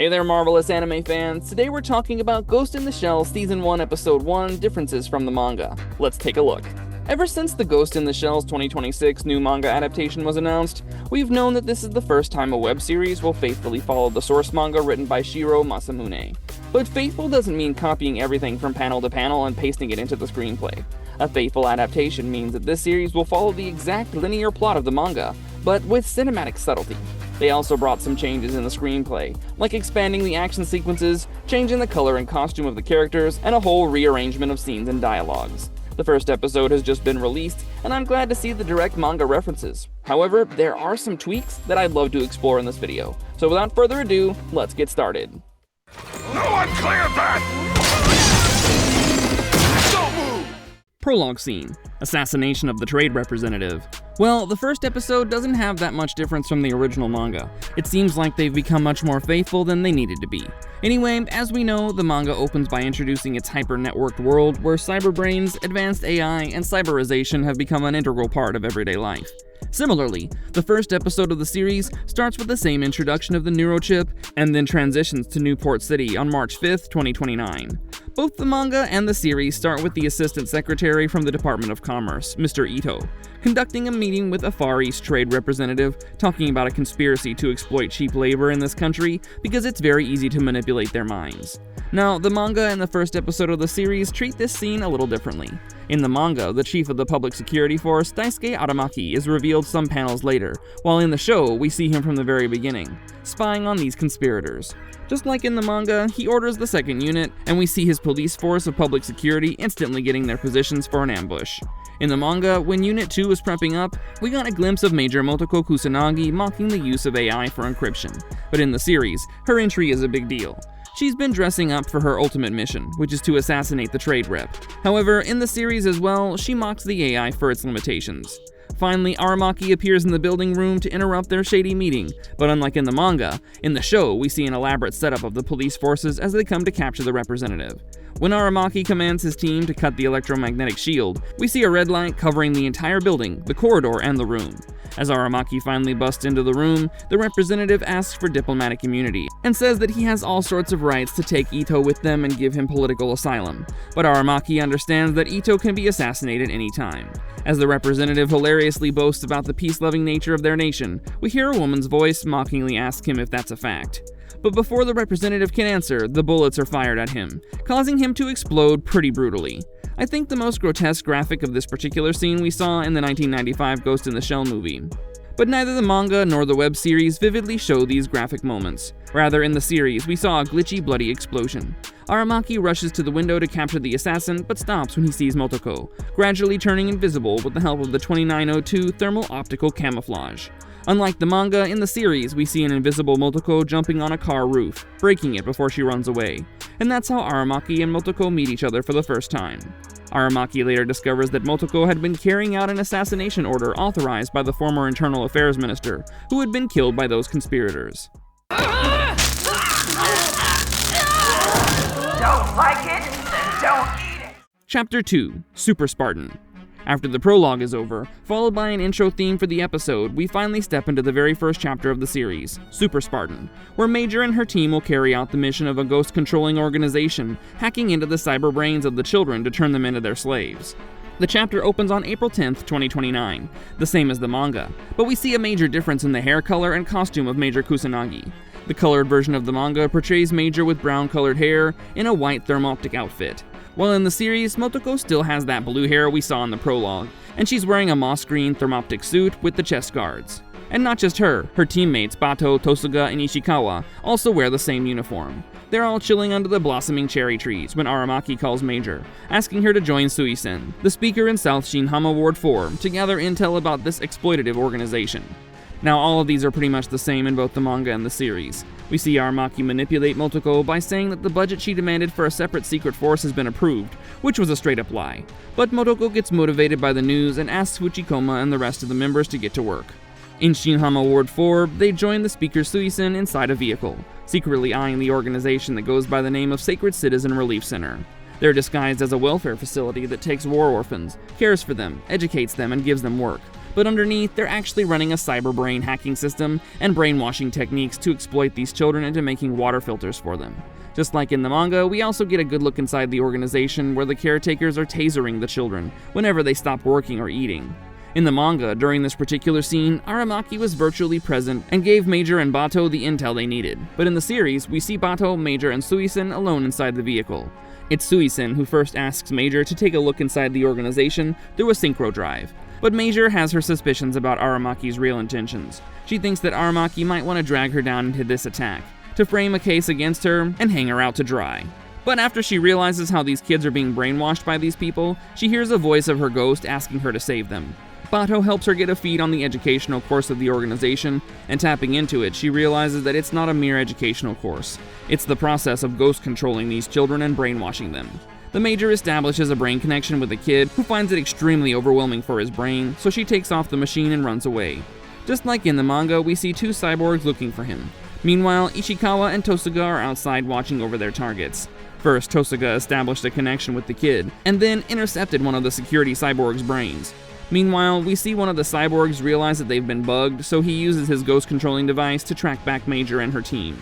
Hey there, marvelous anime fans! Today we're talking about Ghost in the Shell Season 1 Episode 1, Differences from the Manga. Let's take a look. Ever since the Ghost in the Shell's 2026 new manga adaptation was announced, we've known that this is the first time a web series will faithfully follow the source manga written by Shirow Masamune. But faithful doesn't mean copying everything from panel to panel and pasting it into the screenplay. A faithful adaptation means that this series will follow the exact linear plot of the manga, but with cinematic subtlety. They also brought some changes in the screenplay, like expanding the action sequences, changing the color and costume of the characters, and a whole rearrangement of scenes and dialogues. The first episode has just been released, and I'm glad to see the direct manga references. However, there are some tweaks that I'd love to explore in this video. So without further ado, let's get started. No one cleared that! Don't move! Prologue scene. Assassination of the trade representative. Well, the first episode doesn't have that much difference from the original manga. It seems like they've become much more faithful than they needed to be. Anyway, as we know, the manga opens by introducing its hyper-networked world where cyberbrains, advanced AI, and cyberization have become an integral part of everyday life. Similarly, the first episode of the series starts with the same introduction of the neurochip, and then transitions to Newport City on March 5th, 2029. Both the manga and the series start with the Assistant Secretary from the Department of Commerce, Mr. Ito, conducting a meeting with a Far East trade representative, talking about a conspiracy to exploit cheap labor in this country because it's very easy to manipulate their minds. Now, the manga and the first episode of the series treat this scene a little differently. In the manga, the chief of the public security force, Daisuke Aramaki, is revealed some panels later, while in the show, we see him from the very beginning, spying on these conspirators. Just like in the manga, he orders the second unit, and we see his police force of public security instantly getting their positions for an ambush. In the manga, when Unit 2 was prepping up, we got a glimpse of Major Motoko Kusanagi mocking the use of AI for encryption. But in the series, her entry is a big deal. She's been dressing up for her ultimate mission, which is to assassinate the trade rep. However, in the series as well, she mocks the AI for its limitations. Finally, Aramaki appears in the building room to interrupt their shady meeting, but unlike in the manga, in the show we see an elaborate setup of the police forces as they come to capture the representative. When Aramaki commands his team to cut the electromagnetic shield, we see a red light covering the entire building, the corridor, and the room. As Aramaki finally busts into the room, the representative asks for diplomatic immunity, and says that he has all sorts of rights to take Ito with them and give him political asylum. But Aramaki understands that Ito can be assassinated any time. As the representative hilariously boasts about the peace-loving nature of their nation, we hear a woman's voice mockingly ask him if that's a fact. But before the representative can answer, the bullets are fired at him, causing him to explode pretty brutally. I think the most grotesque graphic of this particular scene we saw in the 1995 Ghost in the Shell movie. But neither the manga nor the web series vividly show these graphic moments. Rather, in the series, we saw a glitchy, bloody explosion. Aramaki rushes to the window to capture the assassin, but stops when he sees Motoko, gradually turning invisible with the help of the 2902 thermal optical camouflage. Unlike the manga, in the series, we see an invisible Motoko jumping on a car roof, breaking it before she runs away. And that's how Aramaki and Motoko meet each other for the first time. Aramaki later discovers that Motoko had been carrying out an assassination order authorized by the former Internal Affairs Minister, who had been killed by those conspirators. Don't like it? Then don't eat it! Chapter 2, Super Spartan. After the prologue is over, followed by an intro theme for the episode, we finally step into the very first chapter of the series, Super Spartan, where Major and her team will carry out the mission of a ghost-controlling organization, hacking into the cyber brains of the children to turn them into their slaves. The chapter opens on April 10th, 2029, the same as the manga, but we see a major difference in the hair color and costume of Major Kusanagi. The colored version of the manga portrays Major with brown-colored hair in a white thermoptic outfit, while in the series, Motoko still has that blue hair we saw in the prologue, and she's wearing a moss-green thermoptic suit with the chest guards. And not just her teammates Bato, Tosuga, and Ishikawa also wear the same uniform. They're all chilling under the blossoming cherry trees when Aramaki calls Major, asking her to join Suisen, the speaker in South Shinhama Ward 4, to gather intel about this exploitative organization. Now, all of these are pretty much the same in both the manga and the series. We see Aramaki manipulate Motoko by saying that the budget she demanded for a separate secret force has been approved, which was a straight-up lie. But Motoko gets motivated by the news and asks Fuchikoma and the rest of the members to get to work. In Shinhama Ward 4, they join the speaker Suisen inside a vehicle, secretly eyeing the organization that goes by the name of Sacred Citizen Relief Center. They're disguised as a welfare facility that takes war orphans, cares for them, educates them, and gives them work. but underneath, they're actually running a cyber brain hacking system and brainwashing techniques to exploit these children into making water filters for them. Just like in the manga, we also get a good look inside the organization where the caretakers are tasering the children whenever they stop working or eating. In the manga, during this particular scene, Aramaki was virtually present and gave Major and Bato the intel they needed, but in the series, we see Bato, Major, and Suisen alone inside the vehicle. It's Suisen who first asks Major to take a look inside the organization through a synchro drive, but Major has her suspicions about Aramaki's real intentions. She thinks that Aramaki might want to drag her down into this attack, to frame a case against her and hang her out to dry. But after she realizes how these kids are being brainwashed by these people, she hears a voice of her ghost asking her to save them. Bato helps her get a feed on the educational course of the organization, and tapping into it, she realizes that it's not a mere educational course. It's the process of ghost controlling these children and brainwashing them. The Major establishes a brain connection with the kid, who finds it extremely overwhelming for his brain, so she takes off the machine and runs away. Just like in the manga, we see two cyborgs looking for him. Meanwhile, Ishikawa and Tosuga are outside watching over their targets. First, Tosuga established a connection with the kid, and then intercepted one of the security cyborg's brains. Meanwhile, we see one of the cyborgs realize that they've been bugged, so he uses his ghost-controlling device to track back Major and her team.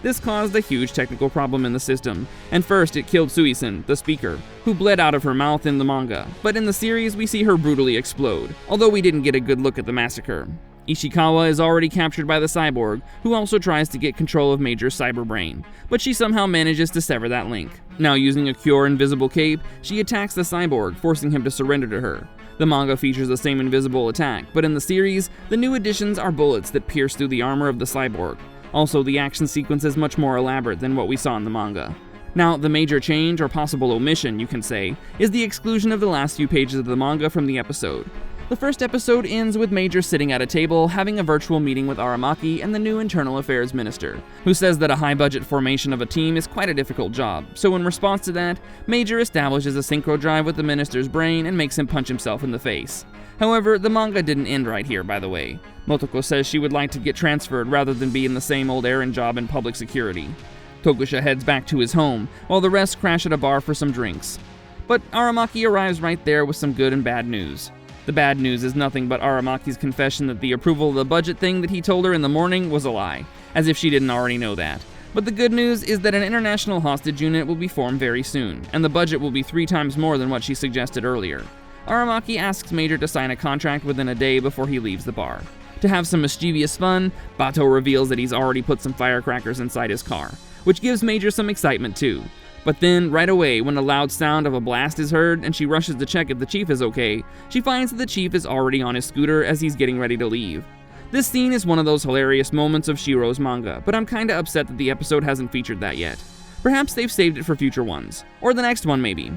This caused a huge technical problem in the system, and first it killed Suisen, the speaker, who bled out of her mouth in the manga, but in the series we see her brutally explode, although we didn't get a good look at the massacre. Ishikawa is already captured by the cyborg, who also tries to get control of Major's cyber brain, but she somehow manages to sever that link. Now using a Cure invisible cape, she attacks the cyborg, forcing him to surrender to her. The manga features the same invisible attack, but in the series, the new additions are bullets that pierce through the armor of the cyborg. Also, the action sequence is much more elaborate than what we saw in the manga. Now, the major change, or possible omission, you can say, is the exclusion of the last few pages of the manga from the episode. The first episode ends with Major sitting at a table having a virtual meeting with Aramaki and the new Internal Affairs Minister, who says that a high-budget formation of a team is quite a difficult job, so in response to that, Major establishes a synchro drive with the minister's brain and makes him punch himself in the face. However, the manga didn't end right here, by the way. Motoko says she would like to get transferred rather than be in the same old errand job in public security. Tokusha heads back to his home, while the rest crash at a bar for some drinks. But Aramaki arrives right there with some good and bad news. The bad news is nothing but Aramaki's confession that the approval of the budget thing that he told her in the morning was a lie, as if she didn't already know that. But the good news is that an international hostage unit will be formed very soon, and the budget will be 3 times more than what she suggested earlier. Aramaki asks Major to sign a contract within a day before he leaves the bar. To have some mischievous fun, Bato reveals that he's already put some firecrackers inside his car, which gives Major some excitement too. But then, right away, when a loud sound of a blast is heard and she rushes to check if the chief is okay, she finds that the chief is already on his scooter as he's getting ready to leave. This scene is one of those hilarious moments of Shirow's manga, but I'm kinda upset that the episode hasn't featured that yet. Perhaps they've saved it for future ones. Or the next one, maybe.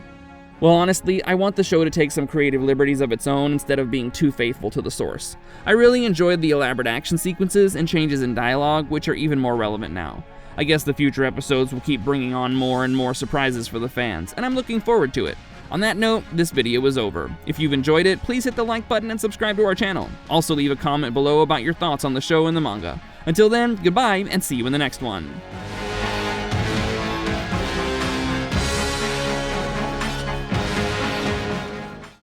Well, honestly, I want the show to take some creative liberties of its own instead of being too faithful to the source. I really enjoyed the elaborate action sequences and changes in dialogue, which are even more relevant now. I guess the future episodes will keep bringing on more and more surprises for the fans, and I'm looking forward to it. On that note, this video is over. If you've enjoyed it, please hit the like button and subscribe to our channel. Also leave a comment below about your thoughts on the show and the manga. Until then, goodbye, and see you in the next one.